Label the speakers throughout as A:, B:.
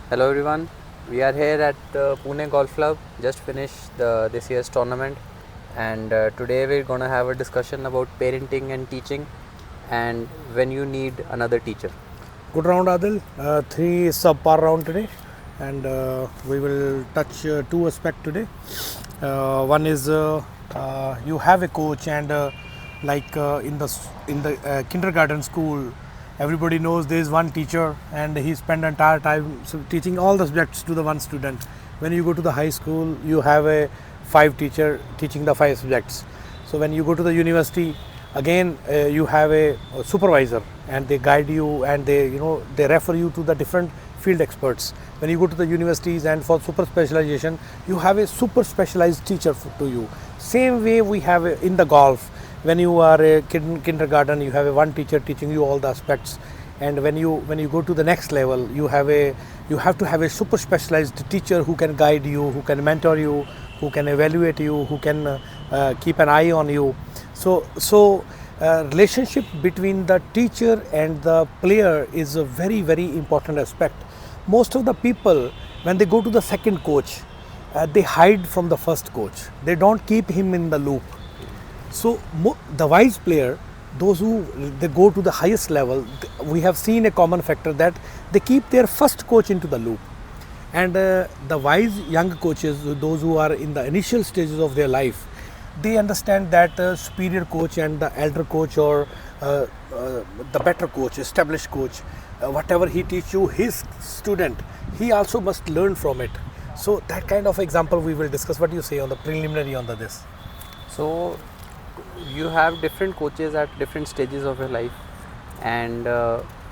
A: Hello everyone, we are here at the Pune Golf Club, just finished this year's tournament, and today we're going to have a discussion about parenting and teaching and when you need another teacher.
B: Good round, Adil. Three subpar round today, and we will touch two aspects today. One is you have a coach, and in the kindergarten school, everybody knows there is one teacher, and he spend entire time teaching all the subjects to the one student. When you go to the high school, you have a five teacher teaching the five subjects. So when you go to the university, again you have a supervisor, and they guide you, and they refer you to the different field experts. When you go to the universities and for super specialization, you have a super specialized teacher to you. Same way we have in the golf. When you are a kindergarten, you have a one teacher teaching you all the aspects, and when you go to the next level, you have to have a super specialized teacher who can guide you, who can mentor you, who can evaluate you, who can keep an eye on you. So relationship between the teacher and the player is a very, very important aspect. Most of the people, when they go to the second coach, they hide from the first coach. They don't keep him in the loop. So the wise player, those who they go to the highest level, we have seen a common factor that they keep their first coach into the loop. And the wise young coaches, those who are in the initial stages of their life, they understand that superior coach and the elder coach, or the better coach, established coach, whatever he teach you, his student, he also must learn from it. So that kind of example we will discuss. What do you say on the preliminary on this?
A: So you have different coaches at different stages of your life, and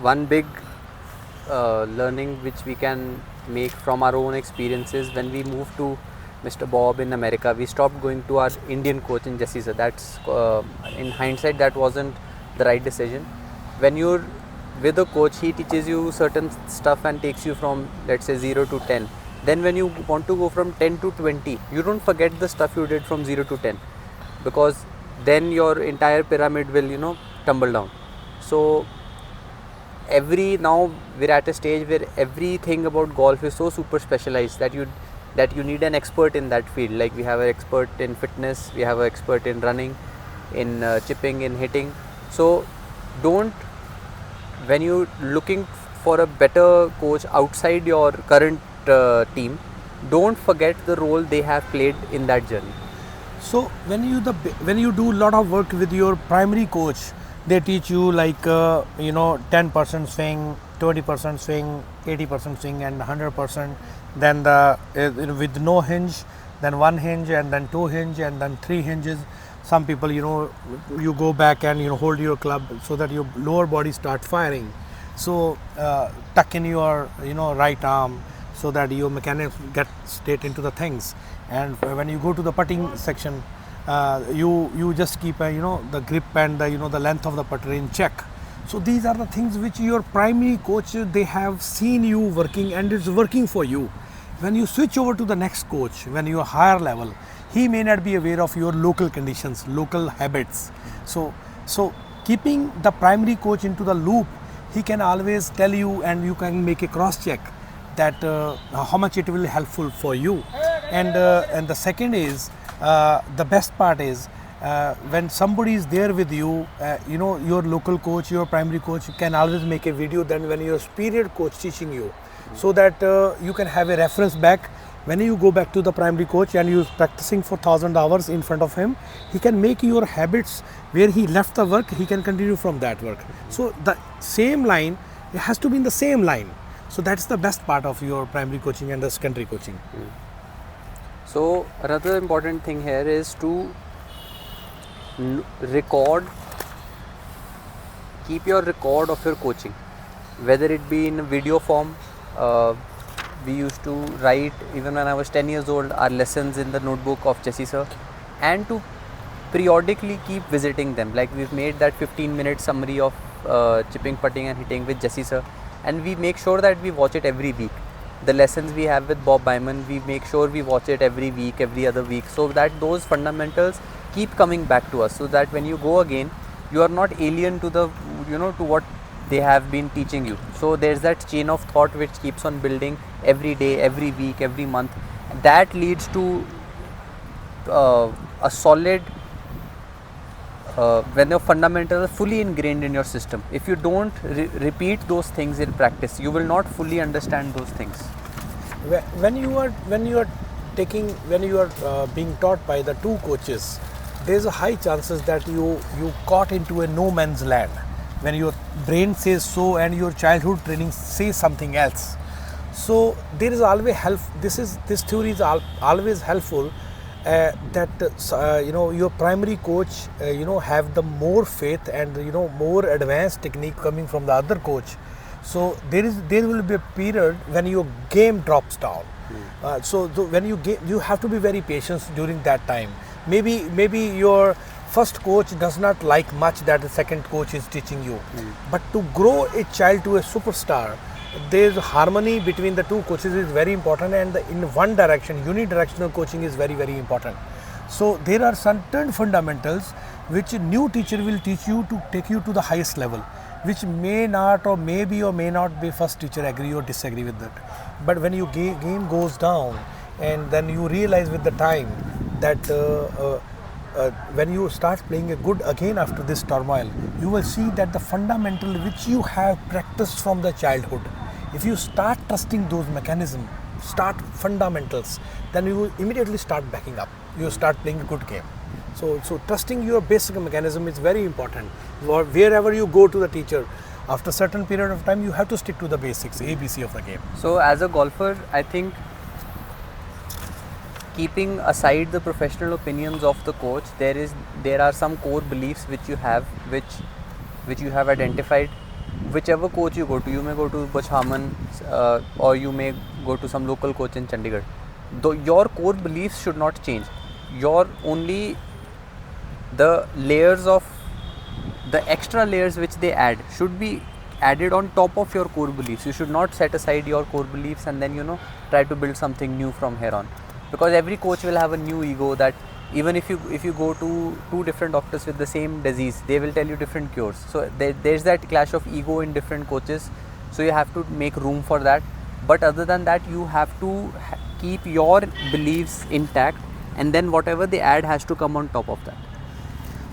A: one big learning which we can make from our own experiences: when we moved to Mr. Bob in America, we stopped going to our Indian coach in Jesse sir. That's in hindsight, that wasn't the right decision. When you're with a coach, he teaches you certain stuff and takes you from, let's say, 0 to 10. Then when you want to go from 10 to 20, you don't forget the stuff you did from 0 to 10, because then your entire pyramid will tumble down. So now we're at a stage where everything about golf is so super specialized that you need an expert in that field. Like, we have an expert in fitness, we have an expert in running, in chipping, in hitting. So when you're looking for a better coach outside your current team, don't forget the role they have played in that journey.
B: So when you do a lot of work with your primary coach, they teach you 10% swing, 20% swing, 80% swing, and 100%. Then with no hinge, then one hinge, and then two hinge, and then three hinges. Some people, you go back and hold your club so that your lower body start firing. So tuck in your right arm so that your mechanics get straight into the things. And when you go to the putting section, you just keep the grip and the length of the putter in check. So these are the things which your primary coach, they have seen you working, and it's working for you. When you switch over to the next coach, when you are higher level, he may not be aware of your local conditions, local habits. So keeping the primary coach into the loop, he can always tell you, and you can make a cross check that how much it will be helpful for you. And the second is, the best part is, when somebody is there with you, your local coach, your primary coach can always make a video then when your superior coach teaching you, so that you can have a reference back. When you go back to the primary coach and you're practicing for 1,000 hours in front of him, he can make your habits where he left the work, he can continue from that work. So the same line, it has to be in the same line. So that's the best part of your primary coaching and the secondary coaching.
A: So another important thing here is to keep your record of your coaching, whether it be in video form. We used to write, even when I was 10 years old, our lessons in the notebook of Jesse sir, and to periodically keep visiting them. Like, we've made that 15-minute summary of chipping, putting and hitting with Jesse sir, and we make sure that we watch it every week. The lessons we have with Bob Byman, we make sure we watch it every week, every other week, so that those fundamentals keep coming back to us, so that when you go again, you are not alien to the to what they have been teaching you. So there's that chain of thought which keeps on building every day, every week, every month. That leads to a solid when your fundamentals are fully ingrained in your system. If you don't repeat those things in practice, you will not fully understand those things.
B: When you are being taught by the two coaches, there's a high chances that you caught into a no man's land when your brain says so and your childhood training says something else. So there is always help. This theory is always helpful. That your primary coach have the more faith and more advanced technique coming from the other coach. So there will be a period when your game drops down. So when you have to be very patient during that time. Maybe your first coach does not like much that the second coach is teaching you, but to grow a child to a superstar, there's harmony between the two coaches is very important, and in one direction, unidirectional coaching is very, very important. So there are certain fundamentals which a new teacher will teach you to take you to the highest level, which may not or may not be first teacher agree or disagree with that. But when your game goes down, and then you realize with the time that when you start playing a good again after this turmoil, you will see that the fundamental which you have practiced from the childhood, if you start trusting those mechanisms, start fundamentals, then you will immediately start backing up. You start playing a good game. So trusting your basic mechanism is very important. Wherever you go to the teacher, after a certain period of time, you have to stick to the basics, ABC of the game.
A: So as a golfer, I think keeping aside the professional opinions of the coach, there are some core beliefs which you have, which you have identified. Whichever coach you go to, you may go to Butch Harmon or you may go to some local coach in Chandigarh. Though your core beliefs should not change. The layers of the extra layers which they add should be added on top of your core beliefs. You should not set aside your core beliefs and then try to build something new from here on, because every coach will have a new ego. That even if you go to two different doctors with the same disease, they will tell you different cures. So there's that clash of ego in different coaches, so you have to make room for that. But other than that, you have to keep your beliefs intact, and then whatever they add has to come on top of that.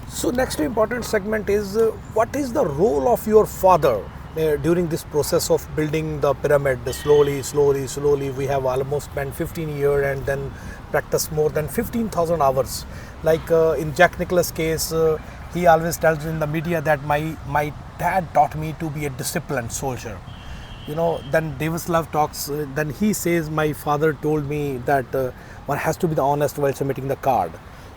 B: So next important segment is what is the role of your father during this process of building the pyramid? Slowly we have almost spent 15 years and then practiced more than 15,000 hours. Like in Jack Nicklaus case, he always tells in the media that my dad taught me to be a disciplined soldier. Then Davis Love talks, then he says my father told me that one has to be the honest while submitting the card.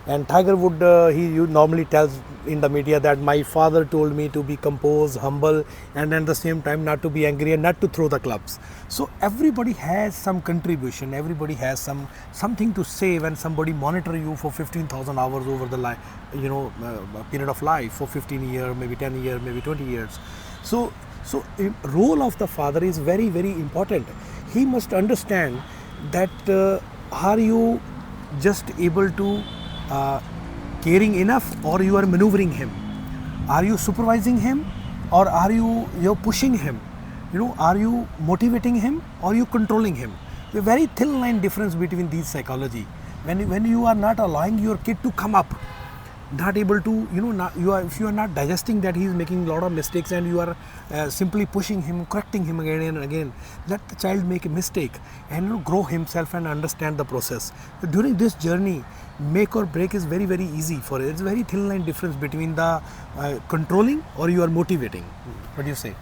B: And Tiger Wood, he normally tells in the media that my father told me to be composed, humble, and at the same time not to be angry and not to throw the clubs. So everybody has some contribution, everybody has something to say when somebody monitor you for 15,000 hours over the period of life for 15 years, maybe 10 years, maybe 20 years. So role of the father is very, very important. He must understand that are you just able to caring enough, or you are maneuvering him? Are you supervising him, or are you're pushing him? Are you motivating him, or are you controlling him? A very thin line difference between these psychology. When you are not allowing your kid to come up, not able to, if you are not digesting that he is making a lot of mistakes and you are simply pushing him, correcting him again and again, let the child make a mistake and grow himself and understand the process. So during this journey, make or break is very, very easy for it. It's a very thin line difference between the controlling or you are motivating. What do you say?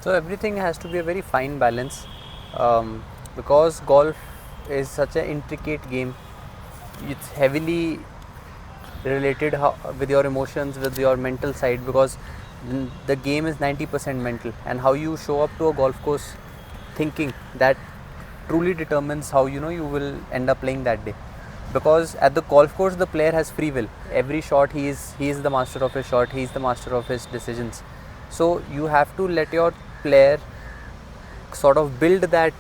A: So everything has to be a very fine balance, because golf is such an intricate game. It's heavily related with your emotions, with your mental side, because the game is 90% mental, and how you show up to a golf course thinking, that truly determines how you will end up playing that day. Because at the golf course, the player has free will. Every shot, he is the master of his shot, he is the master of his decisions. So you have to let your player sort of build that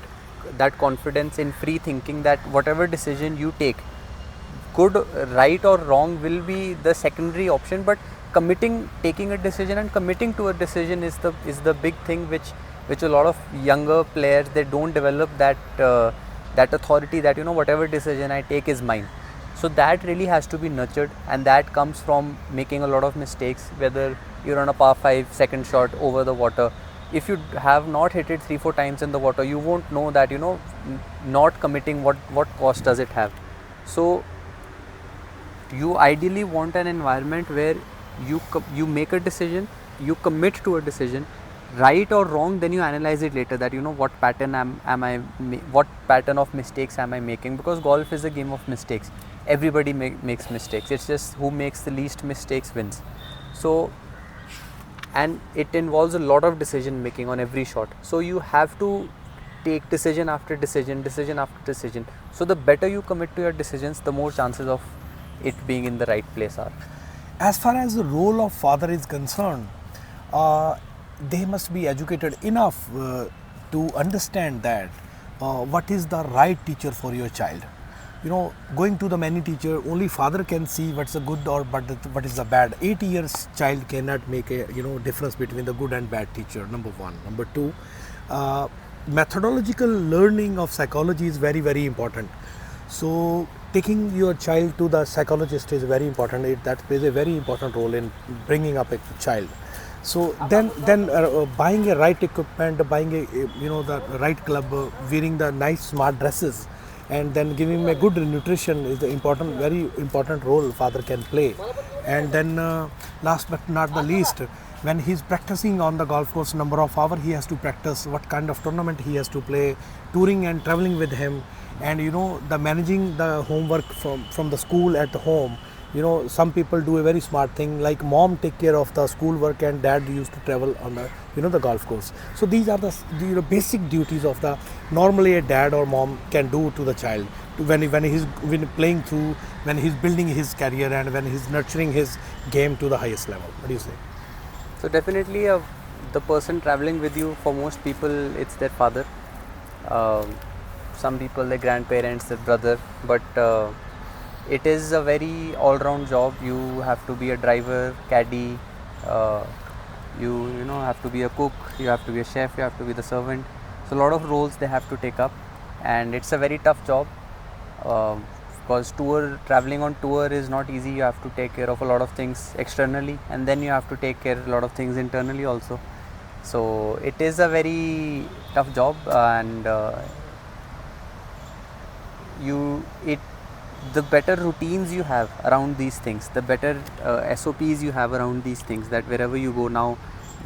A: confidence in free thinking, that whatever decision you take, good, right or wrong will be the secondary option, but taking a decision and committing to a decision is the big thing, which a lot of younger players, they don't develop that authority, that whatever decision I take is mine. So that really has to be nurtured, and that comes from making a lot of mistakes, whether you're on a par 5 second shot over the water. If you have not hit it 3-4 times in the water, you won't know that not committing, what cost does it have. So you ideally want an environment where you make a decision, you commit to a decision, right or wrong, then you analyze it later, that what pattern of mistakes am I making, because golf is a game of mistakes. Everybody makes mistakes. It's just who makes the least mistakes wins. So, and it involves a lot of decision making on every shot. So you have to take decision after decision after decision. So the better you commit to your decisions, the more chances of it being in the right place are.
B: As far as the role of father is concerned, they must be educated enough to understand that what is the right teacher for your child. Going to the many teacher, only father can see what's the good or what is the bad. 8 years child cannot make a difference between the good and bad teacher. Number one. Number two, methodological learning of psychology is very, very important. So taking your child to the psychologist is very important. That plays a very important role in bringing up a child. So then buying a right equipment, buying the right club, wearing the nice smart dresses, and then giving him a good nutrition is the very important role father can play. And then last but not the least, when he's practicing on the golf course, number of hours he has to practice, what kind of tournament he has to play, touring and traveling with him, and the managing the homework from the school at the home. Some people do a very smart thing, like mom take care of the school work and dad used to travel on the the golf course. So these are the basic duties of the normally a dad or mom can do to the child when he's playing through, when he's building his career, and when he's nurturing his game to the highest level. What do you say?
A: So definitely the person traveling with you, for most people it's their father, some people their grandparents, their brother, but it is a very all-round job. You have to be a driver, caddy, you have to be a cook, you have to be a chef, you have to be the servant. So a lot of roles they have to take up, and it's a very tough job, because traveling on tour is not easy. You have to take care of a lot of things externally, and then you have to take care of a lot of things internally also. So it is a very tough job, and the better routines you have around these things, the better SOPs you have around these things, that wherever you go now,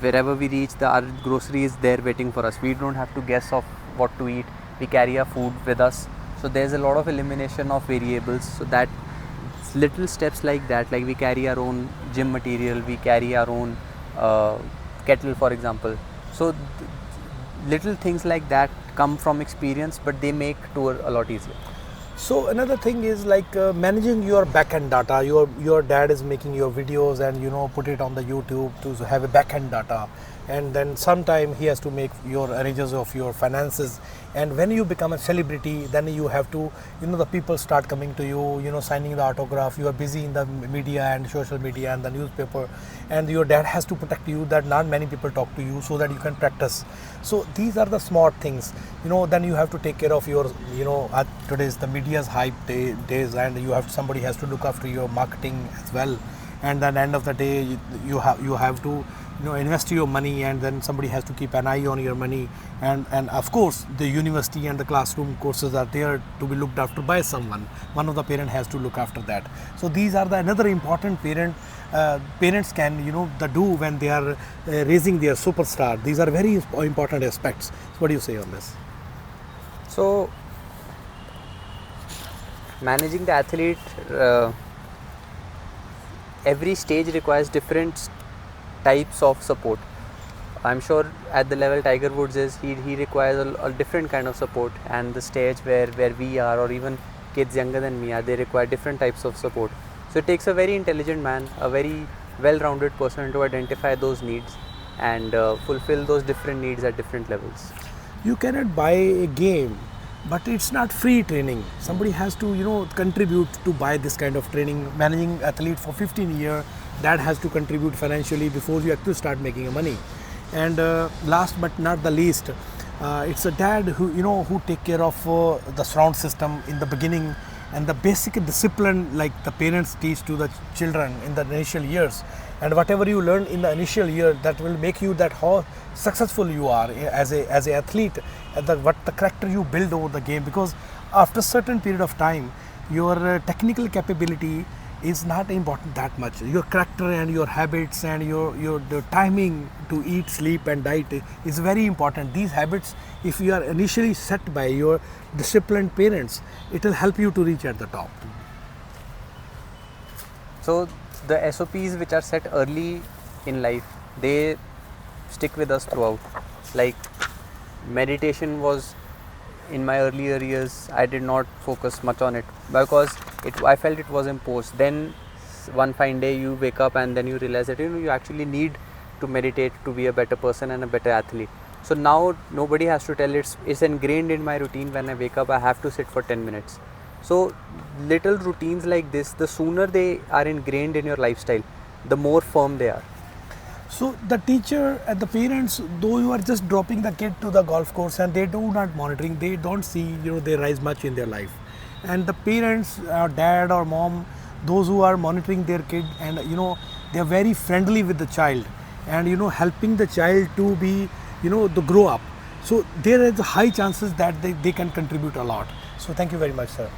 A: wherever we reach, our grocery is there waiting for us. We don't have to guess of what to eat. We carry our food with us. So there's a lot of elimination of variables. So that little steps like that, like we carry our own gym material, we carry our own kettle, for example. So little things like that come from experience, but they make tour a lot easier.
B: So another thing is like managing your backend data. Your dad is making your videos and put it on the YouTube to have a backend data, and then sometime he has to make your arranges of your finances. And when you become a celebrity, then you have to the people start coming to you, signing the autograph. You are busy in the media and social media and the newspaper, and your dad has to protect you that not many people talk to you, so that you can practice. So these are the smart things. Then you have to take care of your today's the media's hype days, and somebody has to look after your marketing as well. And then end of the day, you have to invest your money, and then somebody has to keep an eye on your money, and of course the university and the classroom courses are there to be looked after by someone. One of the parent has to look after that. So these are another important parents can do when they are raising their superstar. These are very important aspects. So what do you say on this?
A: So managing the athlete, every stage requires different types of support. I'm sure at the level Tiger Woods is, he requires a different kind of support, and the stage where we are, or even kids younger than me are, they require different types of support. So it takes a very intelligent man, a very well-rounded person to identify those needs and fulfill those different needs at different levels.
B: You cannot buy a game but it's not free training. Somebody has to, contribute to buy this kind of training. Managing athlete for 15 years, that has to contribute financially before you actually start making money. And last but not the least, it's a dad who take care of the surround system in the beginning, and the basic discipline like the parents teach to the children in the initial years, and whatever you learn in the initial year, that will make you that how successful you are as a athlete, and what the character you build over the game. Because after a certain period of time, your technical capability is not important that much. Your character and your habits and your the timing to eat, sleep and diet is very important. These habits, if you are initially set by your disciplined parents, it will help you to reach at the top.
A: So the SOPs which are set early in life, they stick with us throughout. Like meditation was, in my earlier years, I did not focus much on it because I felt it was imposed. Then one fine day you wake up and then you realize that you actually need to meditate to be a better person and a better athlete. So now nobody has to tell, it's ingrained in my routine. When I wake up, I have to sit for 10 minutes. So little routines like this, the sooner they are ingrained in your lifestyle, the more firm they are.
B: So the teacher and the parents, though you are just dropping the kid to the golf course and they do not monitoring, they don't see they rise much in their life. And the parents, dad or mom, those who are monitoring their kid, and they are very friendly with the child, and helping the child to be to grow up. So there is high chances that they can contribute a lot. So thank you very much, sir.